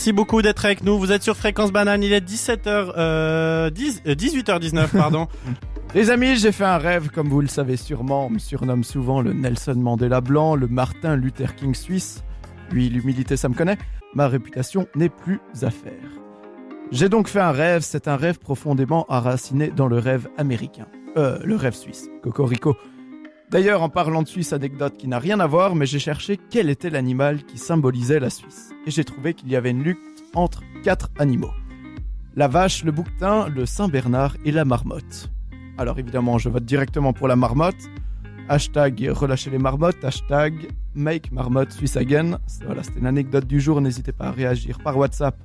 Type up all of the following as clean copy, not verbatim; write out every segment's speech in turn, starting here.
Merci beaucoup d'être avec nous. Vous êtes sur Fréquence Banane, il est 18h19, pardon. Les amis, j'ai fait un rêve, comme vous le savez sûrement. On me surnomme souvent le Nelson Mandela blanc, le Martin Luther King suisse. Oui, l'humilité, ça me connaît. Ma réputation n'est plus à faire. J'ai donc fait un rêve, c'est un rêve profondément enraciné dans le rêve américain. Le rêve suisse. Cocorico. D'ailleurs, en parlant de Suisse, anecdote qui n'a rien à voir, mais j'ai cherché quel était l'animal qui symbolisait la Suisse. Et j'ai trouvé qu'il y avait une lutte entre 4 animaux. La vache, le bouquetin, le Saint-Bernard et la marmotte. Alors évidemment, je vote directement pour la marmotte. Hashtag relâchez les marmottes, hashtag make marmotte Suisse again. Voilà, c'était une anecdote du jour, n'hésitez pas à réagir par WhatsApp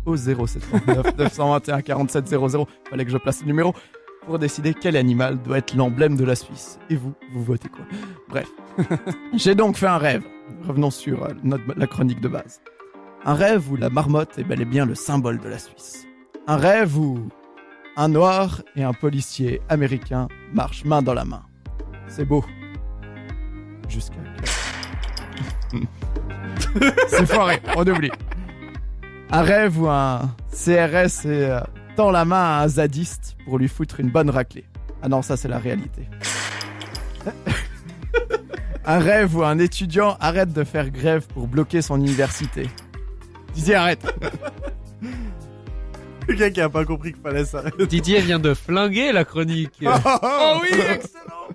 au 0739 921 47 00. Fallait que je place le numéro pour décider quel animal doit être l'emblème de la Suisse. Et vous votez quoi? Bref. J'ai donc fait un rêve. Revenons sur la chronique de base. Un rêve où la marmotte est bel et bien le symbole de la Suisse. Un rêve où un noir et un policier américain marchent main dans la main. C'est beau. Jusqu'à... C'est foiré, on oublie. Un rêve où un CRS tend la main à un zadiste pour lui foutre une bonne raclée. Ah non, ça c'est la réalité. Un rêve où un étudiant arrête de faire grève pour bloquer son université. Didier, arrête. Le gars qui a pas compris qu'il fallait ça. Didier vient de flinguer la chronique. Oh oui, excellent.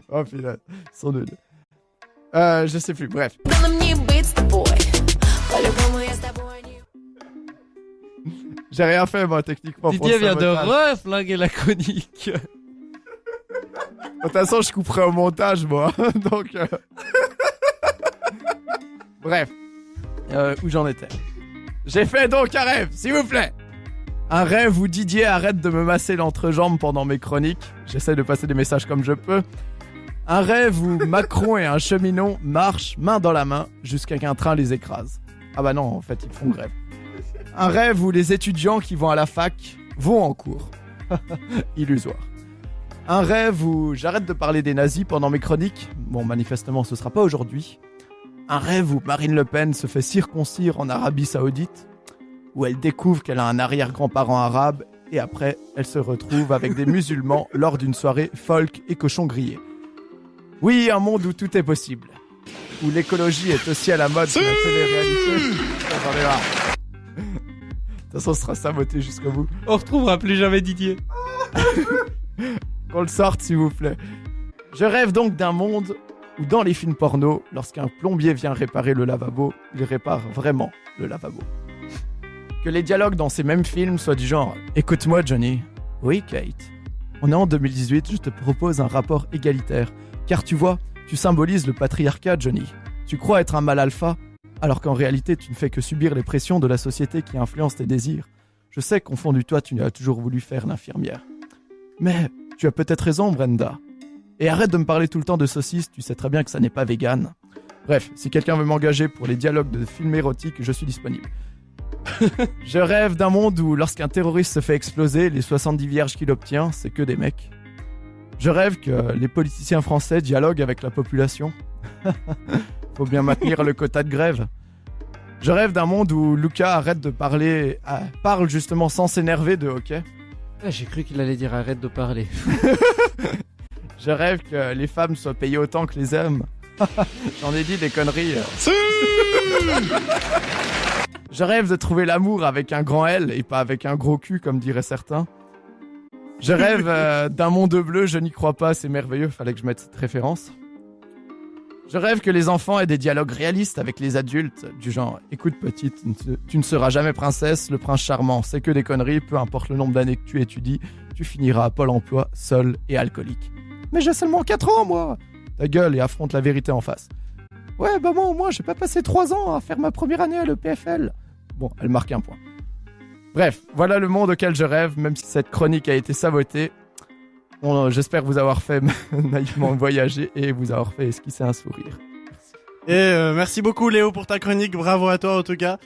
Oh putain, ils sont nuls. Je sais plus, bref. J'ai rien fait moi techniquement. Didier vient de reflinguer la chronique. De toute façon, je couperai au montage moi. Donc bref. Où j'en étais? J'ai fait donc un rêve, s'il vous plaît. Un rêve où Didier arrête de me masser l'entrejambe pendant mes chroniques. J'essaie de passer des messages comme je peux. Un rêve où Macron et un cheminot marchent main dans la main jusqu'à qu'un train les écrase. Ah bah non, en fait, ils font grève. Un rêve où les étudiants qui vont à la fac vont en cours. Illusoire. Un rêve où j'arrête de parler des nazis pendant mes chroniques. Bon, manifestement, ce sera pas aujourd'hui. Un rêve où Marine Le Pen se fait circoncire en Arabie Saoudite, où elle découvre qu'elle a un arrière-grand-parent arabe, et après, elle se retrouve avec des musulmans lors d'une soirée folk et cochon grillé. Oui, un monde où tout est possible. Où l'écologie est aussi à la mode que la télé-réalité. J'en ai marre. De toute façon, ce sera saboté jusqu'au bout. On retrouvera plus jamais Didier. Qu'on le sorte, s'il vous plaît. Je rêve donc d'un monde où, dans les films porno, lorsqu'un plombier vient réparer le lavabo, il répare vraiment le lavabo. Que les dialogues dans ces mêmes films soient du genre « Écoute-moi, Johnny. Oui, Kate. On est en 2018, je te propose un rapport égalitaire. Car tu vois, tu symbolises le patriarcat, Johnny. Tu crois être un mâle alpha, alors qu'en réalité, tu ne fais que subir les pressions de la société qui influencent tes désirs. Je sais qu'au fond du toi, tu as toujours voulu faire l'infirmière. Mais tu as peut-être raison, Brenda. Et arrête de me parler tout le temps de saucisses, tu sais très bien que ça n'est pas vegan. Bref, si quelqu'un veut m'engager pour les dialogues de films érotiques, je suis disponible. Je rêve d'un monde où, lorsqu'un terroriste se fait exploser, les 70 vierges qu'il obtient, c'est que des mecs. Je rêve que les politiciens français dialoguent avec la population. Faut bien maintenir le quota de grève. Je rêve d'un monde où Lucas arrête de parle justement sans s'énerver de hockey. J'ai cru qu'il allait dire arrête de parler. Je rêve que les femmes soient payées autant que les hommes. J'en ai dit des conneries. Je rêve de trouver l'amour avec un grand L et pas avec un gros cul comme diraient certains. Je rêve d'un monde bleu, je n'y crois pas, c'est merveilleux, fallait que je mette cette référence. Je rêve que les enfants aient des dialogues réalistes avec les adultes, du genre « Écoute petite, tu ne seras jamais princesse, le prince charmant, c'est que des conneries, peu importe le nombre d'années que tu étudies, tu finiras à Pôle emploi, seul et alcoolique. » Mais j'ai seulement 4 ans, moi. Ta gueule et affronte la vérité en face. Ouais, bah moi au moins, j'ai pas passé 3 ans à faire ma première année à l'EPFL. Bon, elle marque un point. Bref, voilà le monde auquel je rêve, même si cette chronique a été sabotée. Bon, j'espère vous avoir fait naïvement voyager et vous avoir fait esquisser un sourire. Et merci beaucoup Léo pour ta chronique, bravo à toi en tout cas.